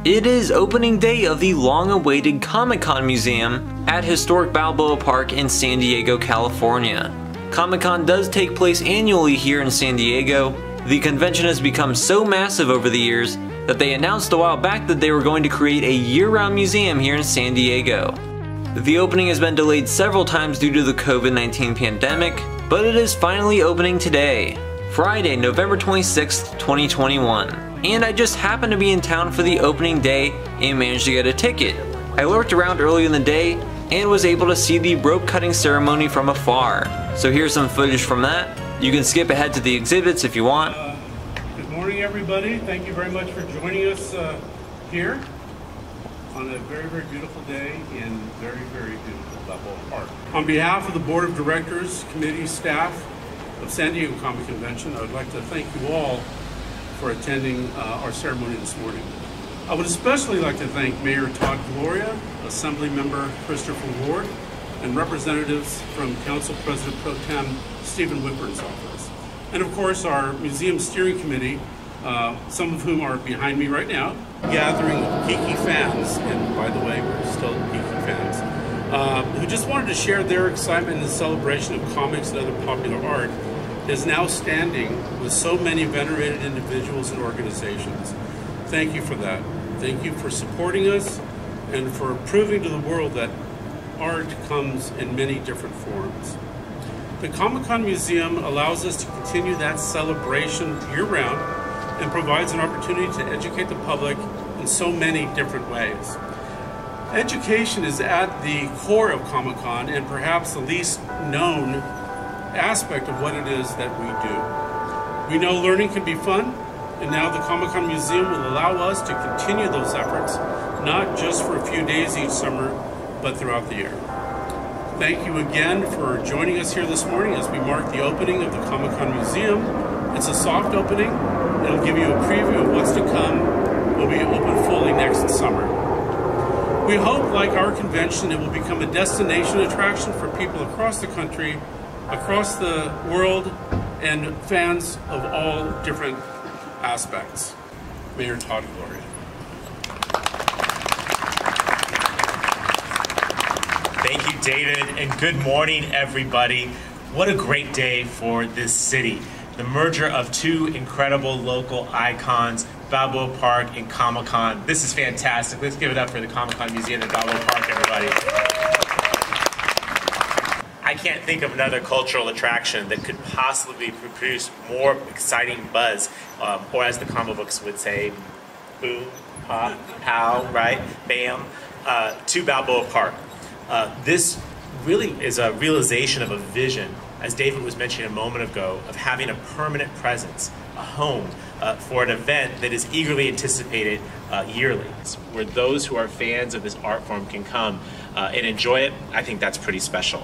It is opening day of the long-awaited Comic-Con Museum at historic Balboa Park in San Diego, California. Comic-Con does take place annually here in San Diego. The convention has become so massive over the years that they announced a while back that they were going to create a year-round museum here in San Diego. The opening has been delayed several times due to the COVID-19 pandemic, but it is finally opening today, Friday, November 26th, 2021. And I just happened to be in town for the opening day and managed to get a ticket. I lurked around early in the day and was able to see the rope cutting ceremony from afar. So here's some footage from that. You can skip ahead to the exhibits if you want. Good morning, everybody. Thank you very much for joining us here on a very, very beautiful day in very, very beautiful Balboa Park. On behalf of the Board of Directors, committee, staff of San Diego Comic Convention, I would like to thank you all for attending our ceremony this morning. I would especially like to thank Mayor Todd Gloria, Assembly Member Christopher Ward, and representatives from Council President Pro Tem Stephen Whitburn's office. And of course our Museum Steering Committee, some of whom are behind me right now, gathering of geeky fans, and by the way, we're still geeky fans, who just wanted to share their excitement and celebration of comics and other popular art, is now standing with so many venerated individuals and organizations. Thank you for that. Thank you for supporting us and for proving to the world that art comes in many different forms. The Comic-Con Museum allows us to continue that celebration year-round and provides an opportunity to educate the public in so many different ways. Education is at the core of Comic-Con and perhaps the least known aspect of what it is that we do. We know learning can be fun, and now the Comic-Con Museum will allow us to continue those efforts, not just for a few days each summer, but throughout the year. Thank you again for joining us here this morning as we mark the opening of the Comic-Con Museum. It's a soft opening. It'll give you a preview of what's to come. We'll be open fully next summer. We hope, like our convention, it will become a destination attraction for people across the country, across the world, and fans of all different aspects. Mayor Todd Gloria. Thank you, David, and good morning, everybody. What a great day for this city. The merger of two incredible local icons, Balboa Park and Comic-Con. This is fantastic. Let's give it up for the Comic-Con Museum at Balboa Park, everybody. I can't think of another cultural attraction that could possibly produce more exciting buzz, or as the comic books would say, boom, pop, pow, right, bam, to Balboa Park. This really is a realization of a vision, as David was mentioning a moment ago, of having a permanent presence, a home for an event that is eagerly anticipated yearly, where those who are fans of this art form can come and enjoy it. I think that's pretty special.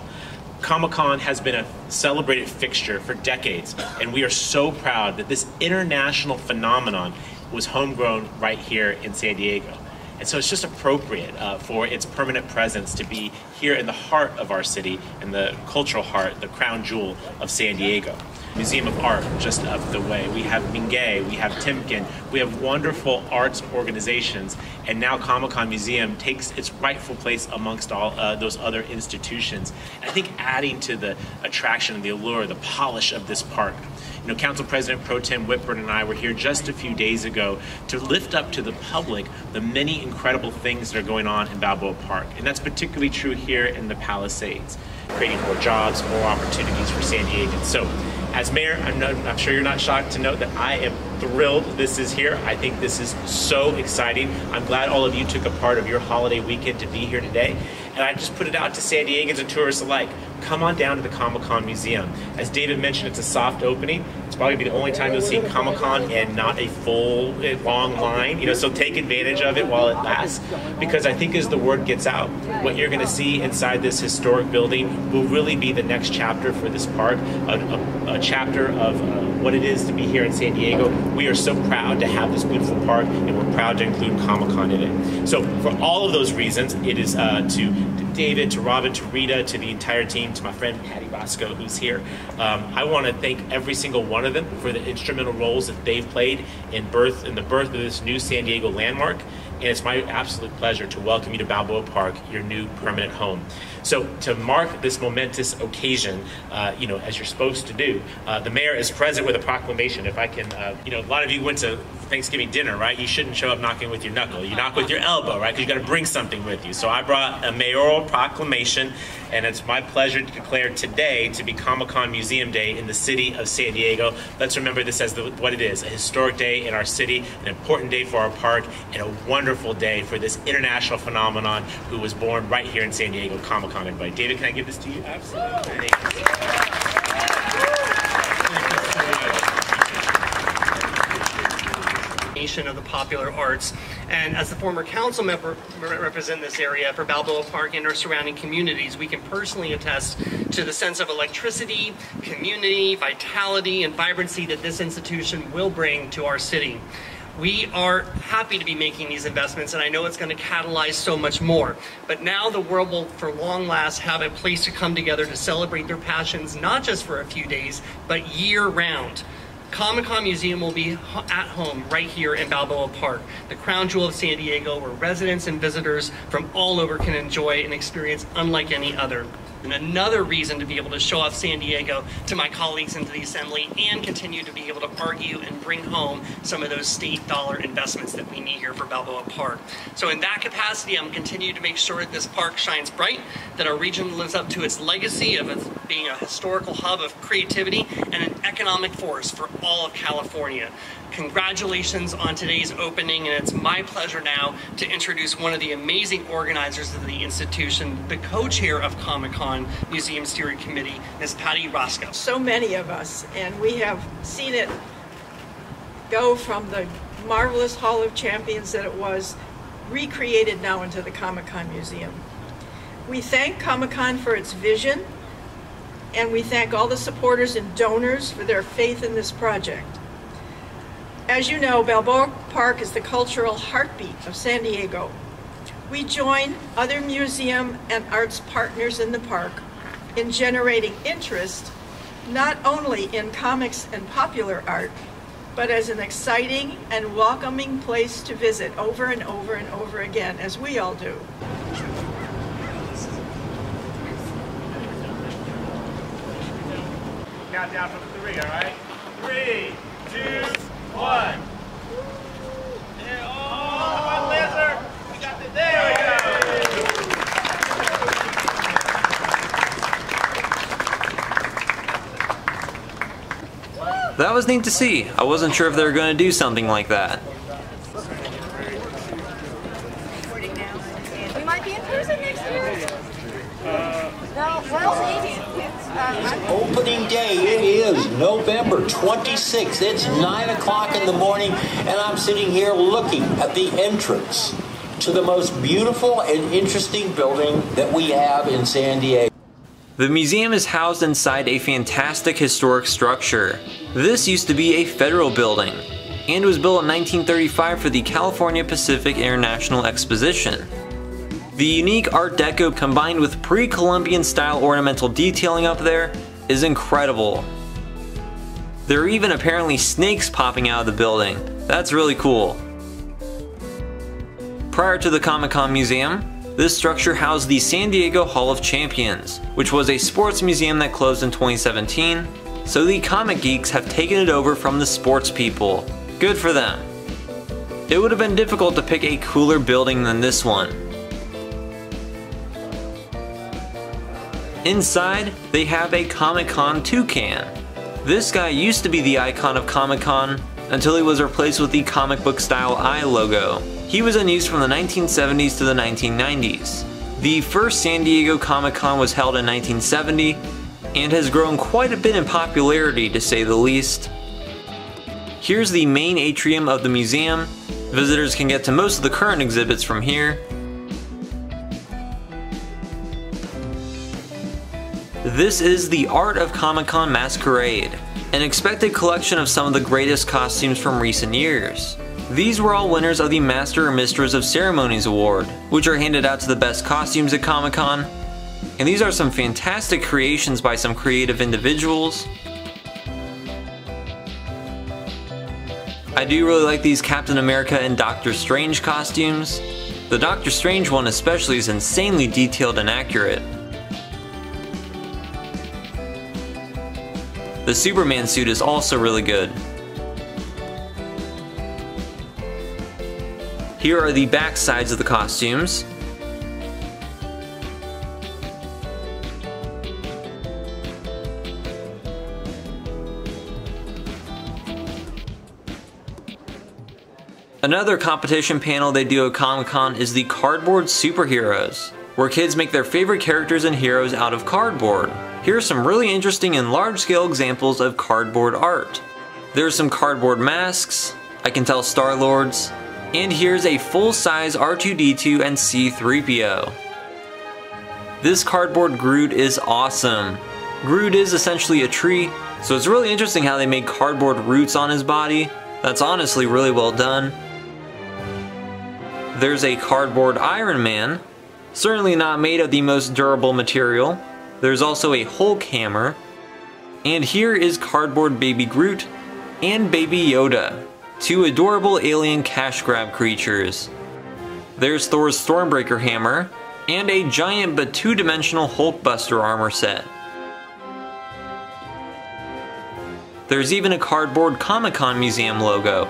Comic-Con has been a celebrated fixture for decades, and we are so proud that this international phenomenon was homegrown right here in San Diego. And so it's just appropriate for its permanent presence to be here in the heart of our city, in the cultural heart, the crown jewel of San Diego. Museum of Art, just up the way. We have Mingay, we have Timken, we have wonderful arts organizations, and now Comic-Con Museum takes its rightful place amongst all those other institutions. And I think adding to the attraction, the allure, the polish of this park. You know, Council President Pro Tem Whitburn and I were here just a few days ago to lift up to the public the many incredible things that are going on in Balboa Park. And that's particularly true here in the Palisades, creating more jobs, more opportunities for San Diegans. So, as mayor, I'm sure you're not shocked to know that I am thrilled this is here. I think this is so exciting. I'm glad all of you took a part of your holiday weekend to be here today. And I just put it out to San Diegans and tourists alike. Come on down to the Comic-Con Museum. As David mentioned, it's a soft opening. It's probably be the only time you'll see Comic-Con and not a full, long line. You know, so take advantage of it while it lasts. Because I think as the word gets out, what you're going to see inside this historic building will really be the next chapter for this park, a chapter of what it is to be here in San Diego. We are so proud to have this beautiful park, and we're proud to include Comic-Con in it. So for all of those reasons, it is to David, to Robin, to Rita, to the entire team, to my friend Patty Bosco, who's here. I want to thank every single one of them for the instrumental roles that they've played in the birth of this new San Diego landmark. and it's my absolute pleasure to welcome you to Balboa Park, your new permanent home. So to mark this momentous occasion, as you're supposed to do, the mayor is present with a proclamation. If I can, a lot of you went to Thanksgiving dinner, right? You shouldn't show up knocking with your knuckle. You knock with your elbow, right? Because you got to bring something with you. So I brought a mayoral proclamation, and it's my pleasure to declare today to be Comic-Con Museum Day in the city of San Diego. Let's remember this as what it is, a historic day in our city, an important day for our park, and a wonderful day for this international phenomenon who was born right here in San Diego, Comic-Con, everybody. David, can I give this to you? Absolutely. Of the popular arts, and as the former council member representing this area for Balboa Park and our surrounding communities, we can personally attest to the sense of electricity, community, vitality, and vibrancy that this institution will bring to our city. We are happy to be making these investments, and I know it's going to catalyze so much more. But now the world will, for long last, have a place to come together to celebrate their passions, not just for a few days, but year-round. Comic-Con Museum will be at home right here in Balboa Park, the crown jewel of San Diego, where residents and visitors from all over can enjoy an experience unlike any other. And another reason to be able to show off San Diego to my colleagues into the Assembly and continue to be able to argue and bring home some of those state dollar investments that we need here for Balboa Park. So in that capacity, I'm continuing to make sure that this park shines bright, that our region lives up to its legacy of it being a historical hub of creativity and an economic force for all of California. Congratulations on today's opening, and it's my pleasure now to introduce one of the amazing organizers of the institution, the co-chair of Comic-Con Museum Steering Committee, Ms. Patty Roscoe. So many of us, and we have seen it go from the marvelous Hall of Champions that it was, recreated now into the Comic-Con Museum. We thank Comic-Con for its vision, and we thank all the supporters and donors for their faith in this project. As you know, Balboa Park is the cultural heartbeat of San Diego. We join other museum and arts partners in the park in generating interest not only in comics and popular art, but as an exciting and welcoming place to visit over and over and over again, as we all do. Countdown from 3, all right? 3, 2, 1. There, oh, my laser! We got it. There we go. That was neat to see. I wasn't sure if they were going to do something like that. We might be in person next year. No, well, maybe. Opening day, it is November 26th. It's 9 o'clock in the morning, and I'm sitting here looking at the entrance to the most beautiful and interesting building that we have in San Diego. The museum is housed inside a fantastic historic structure. This used to be a federal building, and was built in 1935 for the California Pacific International Exposition. The unique Art Deco combined with pre-Columbian style ornamental detailing up there is incredible. There are even apparently snakes popping out of the building. That's really cool. Prior to the Comic-Con Museum, this structure housed the San Diego Hall of Champions, which was a sports museum that closed in 2017, so the comic geeks have taken it over from the sports people. Good for them. It would have been difficult to pick a cooler building than this one. Inside, they have a Comic-Con toucan. This guy used to be the icon of Comic-Con until he was replaced with the comic book style eye logo. He was in use from the 1970s to the 1990s. The first San Diego Comic-Con was held in 1970 and has grown quite a bit in popularity, to say the least. Here's the main atrium of the museum. Visitors can get to most of the current exhibits from here. This is the Art of Comic-Con Masquerade, an expected collection of some of the greatest costumes from recent years. These were all winners of the Master or Mistress of Ceremonies Award, which are handed out to the best costumes at Comic-Con. And these are some fantastic creations by some creative individuals. I do really like these Captain America and Doctor Strange costumes. The Doctor Strange one especially is insanely detailed and accurate. The Superman suit is also really good. Here are the back sides of the costumes. Another competition panel they do at Comic-Con is the Cardboard Superheroes, where kids make their favorite characters and heroes out of cardboard. Here are some really interesting and large-scale examples of cardboard art. There's some cardboard masks, I can tell Star-Lords, and here's a full-size R2-D2 and C-3PO. This cardboard Groot is awesome. Groot is essentially a tree, so it's really interesting how they made cardboard roots on his body. That's honestly really well done. There's a cardboard Iron Man, certainly not made of the most durable material. There's also a Hulk hammer. And here is cardboard Baby Groot and Baby Yoda, two adorable alien cash grab creatures. There's Thor's Stormbreaker hammer and a giant but two-dimensional Hulkbuster armor set. There's even a cardboard Comic-Con museum logo.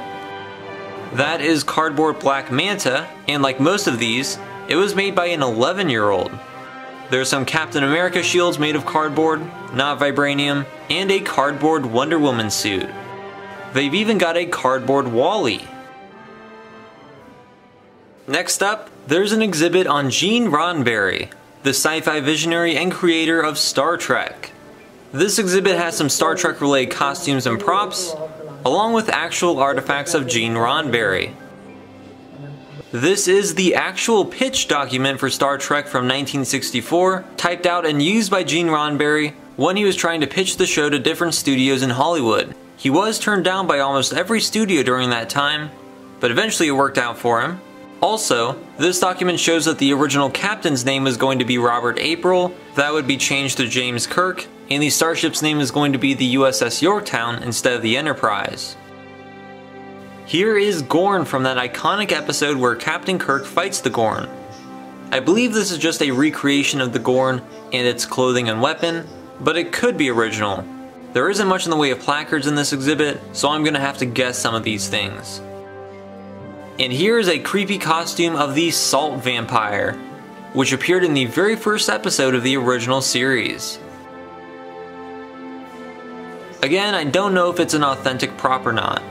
That is cardboard Black Manta, and like most of these, it was made by an 11-year-old. There's some Captain America shields made of cardboard, not vibranium, and a cardboard Wonder Woman suit. They've even got a cardboard Wall-E. Next up, there's an exhibit on Gene Roddenberry, the sci-fi visionary and creator of Star Trek. This exhibit has some Star Trek related costumes and props, along with actual artifacts of Gene Roddenberry. This is the actual pitch document for Star Trek from 1964, typed out and used by Gene Roddenberry when he was trying to pitch the show to different studios in Hollywood. He was turned down by almost every studio during that time, but eventually it worked out for him. Also, this document shows that the original captain's name was going to be Robert April, that would be changed to James Kirk, and the starship's name is going to be the USS Yorktown instead of the Enterprise. Here is Gorn from that iconic episode where Captain Kirk fights the Gorn. I believe this is just a recreation of the Gorn and its clothing and weapon, but it could be original. There isn't much in the way of placards in this exhibit, so I'm gonna have to guess some of these things. And here is a creepy costume of the Salt Vampire, which appeared in the very first episode of the original series. Again, I don't know if it's an authentic prop or not.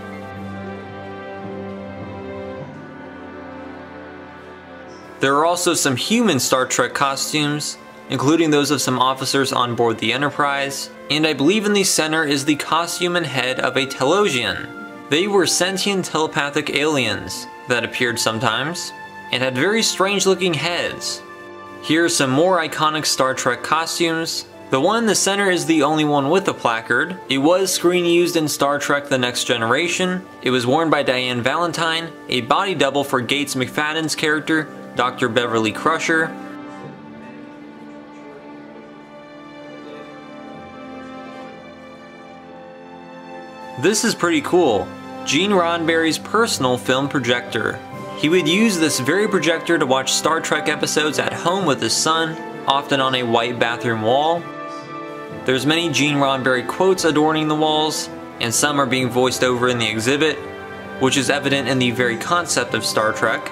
There are also some human Star Trek costumes, including those of some officers on board the Enterprise, and I believe in the center is the costume and head of a Telosian. They were sentient telepathic aliens that appeared sometimes, and had very strange looking heads. Here are some more iconic Star Trek costumes. The one in the center is the only one with a placard. It was screen used in Star Trek The Next Generation. It was worn by Diane Valentine, a body double for Gates McFadden's character, Dr. Beverly Crusher. This is pretty cool. Gene Roddenberry's personal film projector. He would use this very projector to watch Star Trek episodes at home with his son, often on a white bathroom wall. There's many Gene Roddenberry quotes adorning the walls, and some are being voiced over in the exhibit, which is evident in the very concept of Star Trek.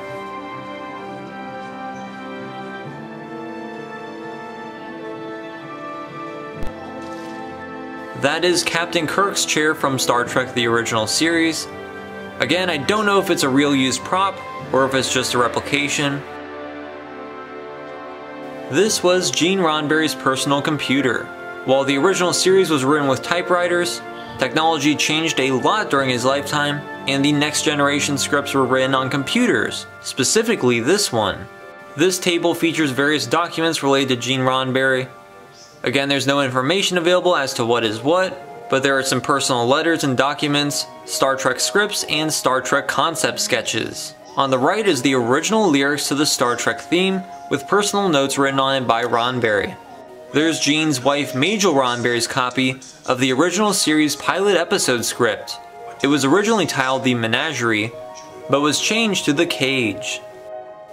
That is Captain Kirk's chair from Star Trek the original series. Again, I don't know if it's a real used prop, or if it's just a replication. This was Gene Roddenberry's personal computer. While the original series was written with typewriters, technology changed a lot during his lifetime, and the Next Generation scripts were written on computers, specifically this one. This table features various documents related to Gene Roddenberry. Again, there's no information available as to what is what, but there are some personal letters and documents, Star Trek scripts, and Star Trek concept sketches. On the right is the original lyrics to the Star Trek theme, with personal notes written on it by Roddenberry. There's Gene's wife Majel Roddenberry's copy of the original series pilot episode script. It was originally titled the Menagerie, but was changed to the Cage.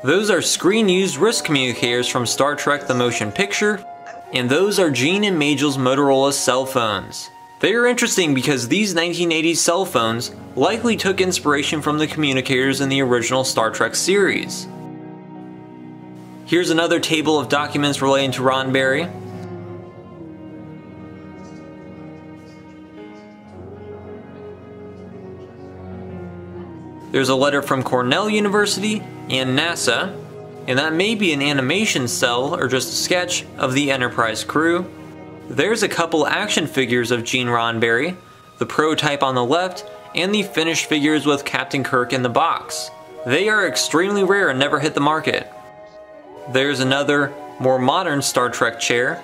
Those are screen-used wrist communicators from Star Trek the Motion Picture, and those are Gene and Majel's Motorola cell phones. They are interesting because these 1980s cell phones likely took inspiration from the communicators in the original Star Trek series. Here's another table of documents relating to Roddenberry. There's a letter from Cornell University and NASA, and that may be an animation cell or just a sketch of the Enterprise crew. There's a couple action figures of Gene Roddenberry, the prototype on the left, and the finished figures with Captain Kirk in the box. They are extremely rare and never hit the market. There's another, more modern Star Trek chair.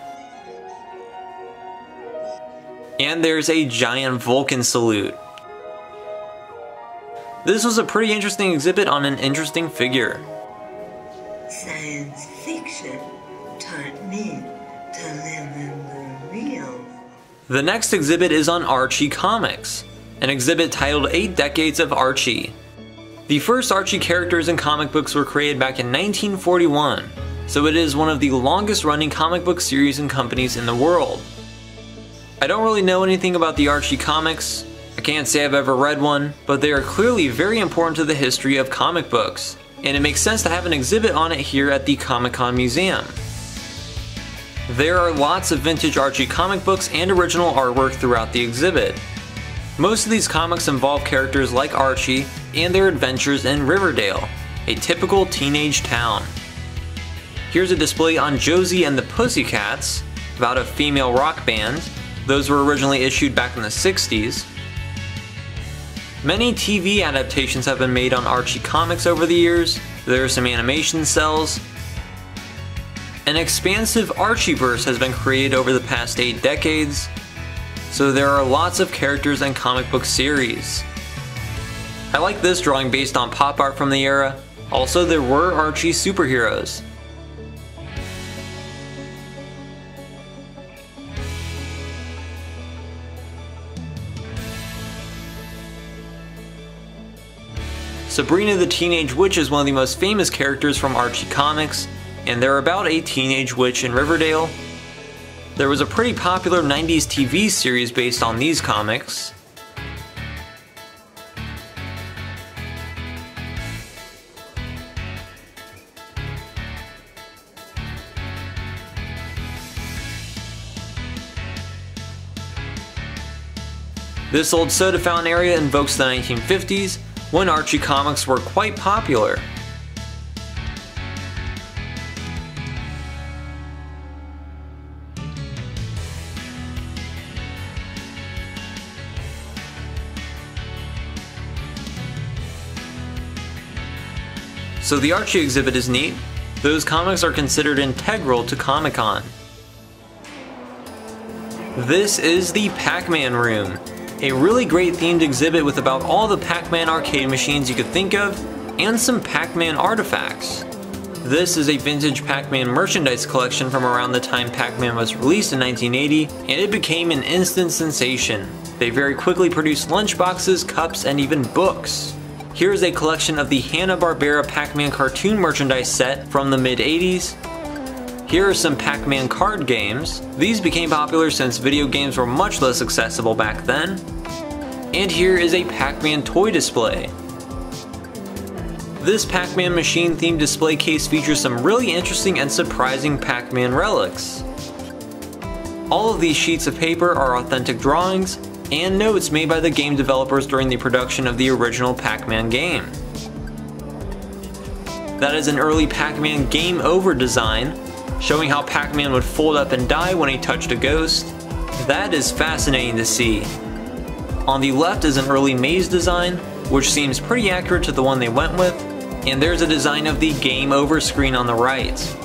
And there's a giant Vulcan salute. This was a pretty interesting exhibit on an interesting figure. Science fiction taught me to live in the real. The next exhibit is on Archie Comics, an exhibit titled 8 Decades of Archie. The first Archie characters in comic books were created back in 1941, so it is one of the longest running comic book series and companies in the world. I don't really know anything about the Archie comics. I can't say I've ever read one, but they are clearly very important to the history of comic books, and it makes sense to have an exhibit on it here at the Comic-Con Museum. There are lots of vintage Archie comic books and original artwork throughout the exhibit. Most of these comics involve characters like Archie and their adventures in Riverdale, a typical teenage town. Here's a display on Josie and the Pussycats, about a female rock band. Those were originally issued back in the 60s. Many TV adaptations have been made on Archie Comics over the years. There are some animation cells. An expansive Archieverse has been created over the past 8 decades, so there are lots of characters and comic book series. I like this drawing based on pop art from the era. Also, there were Archie superheroes. Sabrina the Teenage Witch is one of the most famous characters from Archie Comics, and they're about a teenage witch in Riverdale. There was a pretty popular 90s TV series based on these comics. This old soda fountain area invokes the 1950s, when Archie comics were quite popular. So the Archie exhibit is neat. Those comics are considered integral to Comic-Con. This is the PacMan room. A really great themed exhibit with about all the PacMan arcade machines you could think of, and some PacMan artifacts. This is a vintage PacMan merchandise collection from around the time PacMan was released in 1980, and it became an instant sensation. They very quickly produced lunchboxes, cups, and even books. Here's a collection of the Hanna-Barbera PacMan cartoon merchandise set from the mid-80s. Here are some PacMan card games. These became popular since video games were much less accessible back then. And here is a PacMan toy display. This PacMan machine themed display case features some really interesting and surprising PacMan relics. All of these sheets of paper are authentic drawings and notes made by the game developers during the production of the original PacMan game. That is an early PacMan Game Over design, showing how Pac-Man would fold up and die when he touched a ghost. That is fascinating to see. On the left is an early maze design, which seems pretty accurate to the one they went with, and there's a design of the Game Over screen on the right.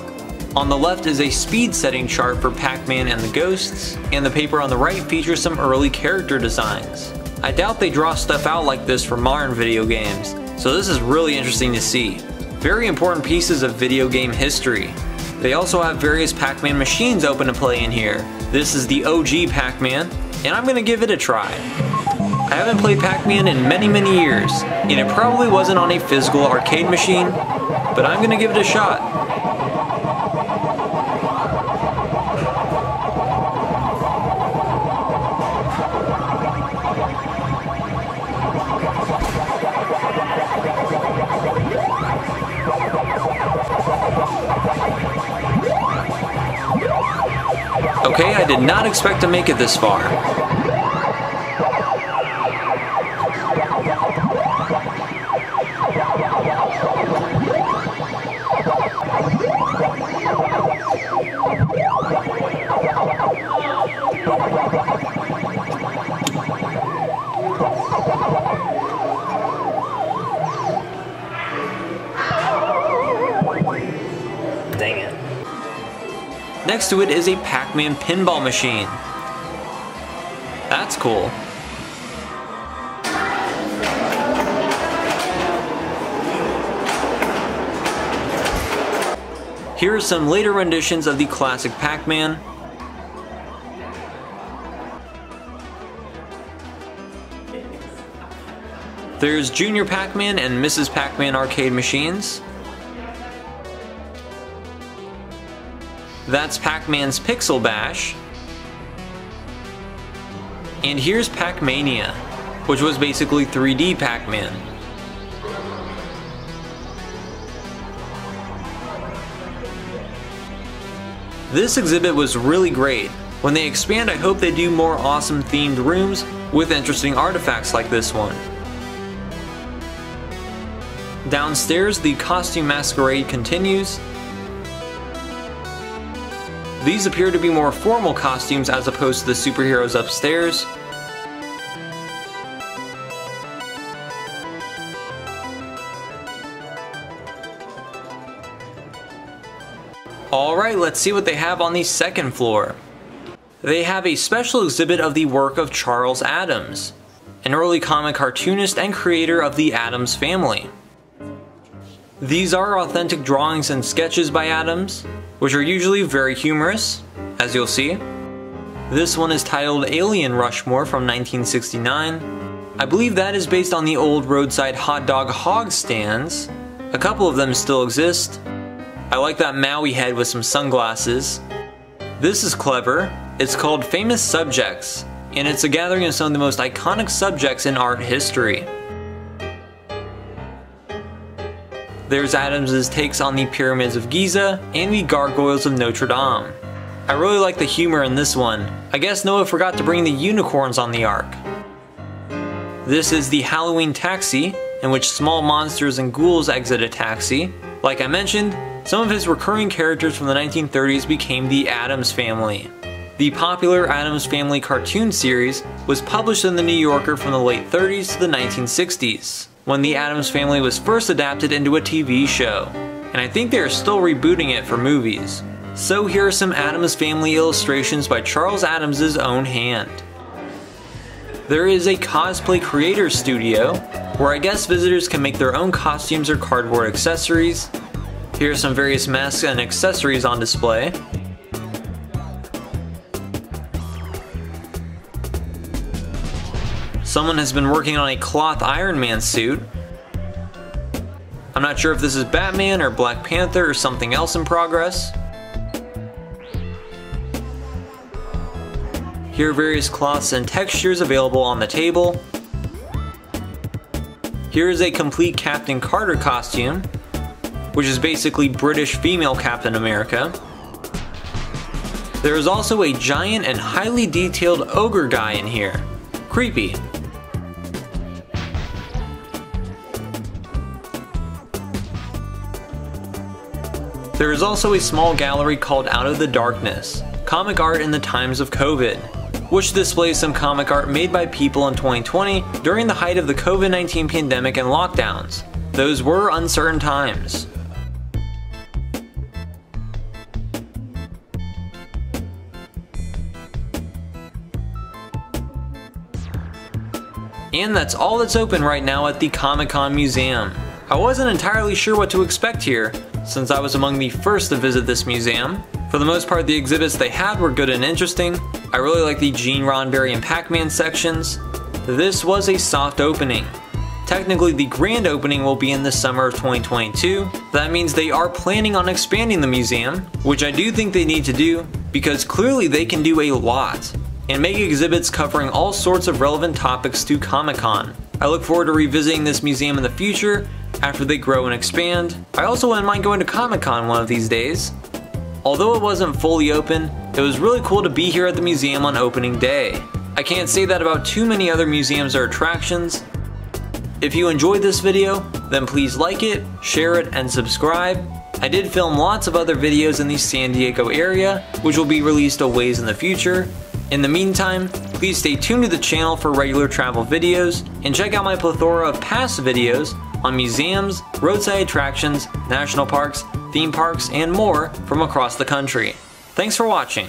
On the left is a speed setting chart for Pac-Man and the ghosts, and the paper on the right features some early character designs. I doubt they draw stuff out like this for modern video games, so this is really interesting to see. Very important pieces of video game history. They also have various Pac-Man machines open to play in here. This is the OG Pac-Man, and I'm gonna give it a try. I haven't played Pac-Man in many years, and it probably wasn't on a physical arcade machine, but I'm gonna give it a shot. Okay, I did not expect to make it this far. Dang it. Next to it is a Pac-Man pinball machine. That's cool. Here are some later renditions of the classic Pac-Man. There's Junior Pac-Man and Mrs. Pac-Man arcade machines. That's Pac-Man's Pixel Bash. And here's Pac-Mania, which was basically 3D Pac-Man. This exhibit was really great. When they expand, I hope they do more awesome themed rooms with interesting artifacts like this one. Downstairs, the costume masquerade continues. These appear to be more formal costumes as opposed to the superheroes upstairs. Alright, let's see what they have on the second floor. They have a special exhibit of the work of Charles Addams, an early comic cartoonist and creator of the Addams Family. These are authentic drawings and sketches by Addams, which are usually very humorous, as you'll see. This one is titled Alien Rushmore from 1969. I believe that is based on the old roadside hot dog hog stands. A couple of them still exist. I like that Maui head with some sunglasses. This is clever. It's called Famous Subjects, and it's a gathering of some of the most iconic subjects in art history. There's Addams' takes on the Pyramids of Giza and the Gargoyles of Notre Dame. I really like the humor in this one. I guess Noah forgot to bring the unicorns on the ark. This is the Halloween taxi, in which small monsters and ghouls exit a taxi. Like I mentioned, some of his recurring characters from the 1930s became the Addams Family. The popular Addams Family cartoon series was published in the New Yorker from the late 30s to the 1960s, when the Addams Family was first adapted into a TV show, and I think they are still rebooting it for movies. So here are some Addams Family illustrations by Charles Addams' own hand. There is a cosplay creator studio, where I guess visitors can make their own costumes or cardboard accessories. Here are some various masks and accessories on display. Someone has been working on a cloth Iron Man suit. I'm not sure if this is Batman or Black Panther or something else in progress. Here are various cloths and textures available on the table. Here is a complete Captain Carter costume, which is basically British female Captain America. There is also a giant and highly detailed ogre guy in here. Creepy. There is also a small gallery called Out of the Darkness, Comic Art in the Times of COVID, which displays some comic art made by people in 2020 during the height of the COVID-19 pandemic and lockdowns. Those were uncertain times. And that's all that's open right now at the Comic-Con Museum. I wasn't entirely sure what to expect here, since I was among the first to visit this museum. For the most part, the exhibits they had were good and interesting. I really like the Gene Roddenberry and Pac-Man sections. this was a soft opening. Technically, the grand opening will be in the summer of 2022. That means they are planning on expanding the museum, which I do think they need to do, because clearly they can do a lot, and make exhibits covering all sorts of relevant topics to Comic-Con. I look forward to revisiting this museum in the future, after they grow and expand. I also wouldn't mind going to Comic-Con one of these days. Although it wasn't fully open, it was really cool to be here at the museum on opening day. I can't say that about too many other museums or attractions. If you enjoyed this video, then please like it, share it, and subscribe. I did film lots of other videos in the San Diego area, which will be released a ways in the future. In the meantime, please stay tuned to the channel for regular travel videos, and check out my plethora of past videos on museums, roadside attractions, national parks, theme parks, and more from across the country. Thanks for watching.